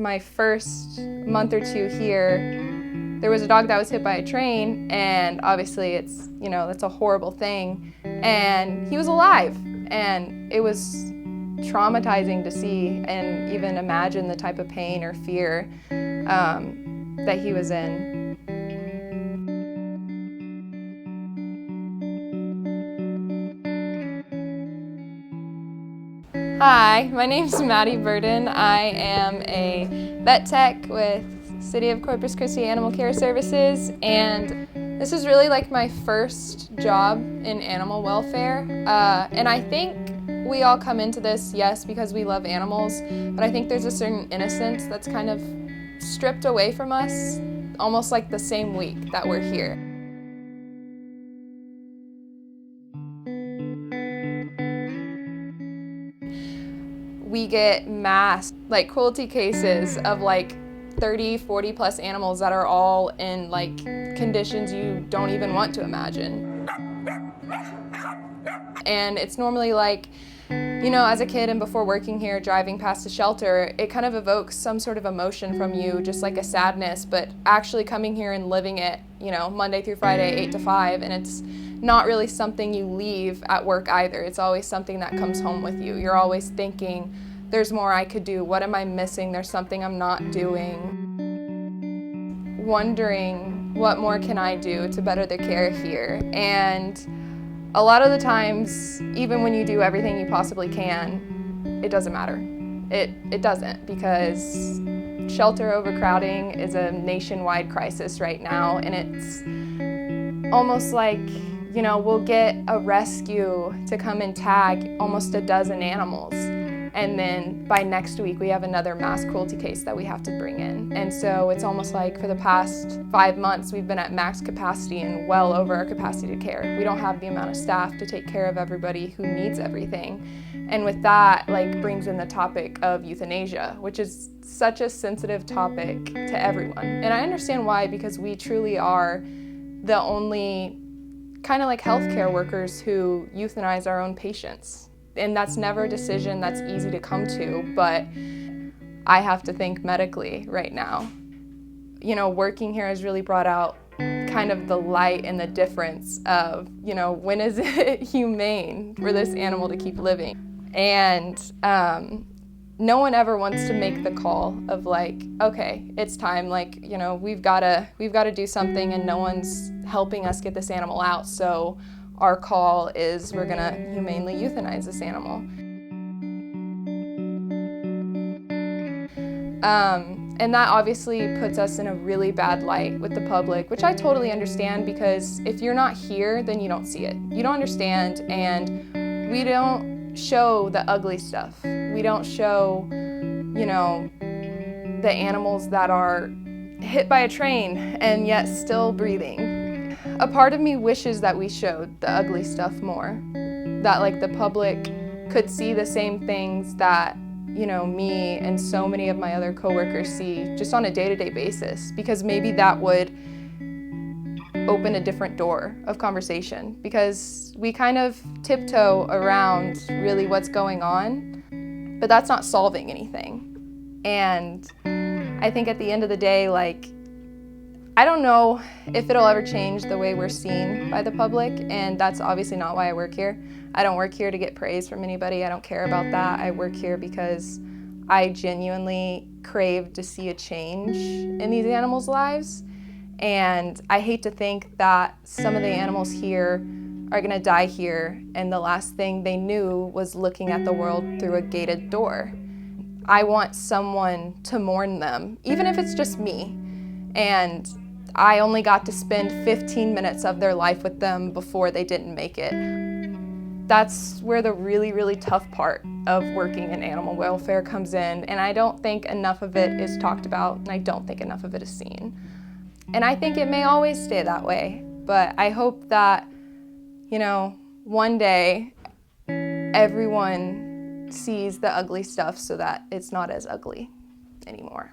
my first month or two here, there was a dog that was hit by a train, and obviously it's, that's a horrible thing, and he was alive, and it was traumatizing to see and even imagine the type of pain or fear that he was in. Hi, my name's Maddie Burden. I am a vet tech with City of Corpus Christi Animal Care Services, and this is really like my first job in animal welfare. And I think we all come into this, yes, because we love animals, but I think there's a certain innocence that's kind of stripped away from us almost like the same week that we're here. We get mass cruelty cases of 30, 40 plus animals that are all in conditions you don't even want to imagine. And it's normally as a kid and before working here, driving past a shelter, it kind of evokes some sort of emotion from you, just like a sadness, but actually coming here and living it, Monday through Friday, 8 to 5, and it's not really something you leave at work either. It's always something that comes home with you. You're always thinking, there's more I could do. What am I missing? There's something I'm not doing. Wondering, what more can I do to better the care here? And a lot of the times, even when you do everything you possibly can, it doesn't matter. It doesn't, because shelter overcrowding is a nationwide crisis right now, and it's almost we'll get a rescue to come and tag almost a dozen animals, and then by next week we have another mass cruelty case that we have to bring in. And so it's almost like for the past 5 months we've been at max capacity and well over our capacity to care. We don't have the amount of staff to take care of everybody who needs everything. And with that brings in the topic of euthanasia, which is such a sensitive topic to everyone. And I understand why, because we truly are the only kind of healthcare workers who euthanize our own patients. And that's never a decision that's easy to come to, but I have to think medically right now. Working here has really brought out kind of the light and the difference of, when is it humane for this animal to keep living? And no one ever wants to make the call of okay, it's time, we've gotta do something, and no one's helping us get this animal out, so our call is we're gonna humanely euthanize this animal. And that obviously puts us in a really bad light with the public, which I totally understand, because if you're not here, then you don't see it. You don't understand, and we don't show the ugly stuff. We don't show, the animals that are hit by a train and yet still breathing. A part of me wishes that we showed the ugly stuff more, that the public could see the same things that, me and so many of my other coworkers see just on a day-to-day basis, because maybe that would open a different door of conversation, because we kind of tiptoe around really what's going on, but that's not solving anything. And I think at the end of the day, I don't know if it'll ever change the way we're seen by the public, and that's obviously not why I work here. I don't work here to get praise from anybody. I don't care about that. I work here because I genuinely crave to see a change in these animals' lives. And I hate to think that some of the animals here are gonna die here, and the last thing they knew was looking at the world through a gated door. I want someone to mourn them, even if it's just me. And I only got to spend 15 minutes of their life with them before they didn't make it. That's where the really, really tough part of working in animal welfare comes in, and I don't think enough of it is talked about, and I don't think enough of it is seen. And I think it may always stay that way, but I hope that, one day everyone sees the ugly stuff so that it's not as ugly anymore.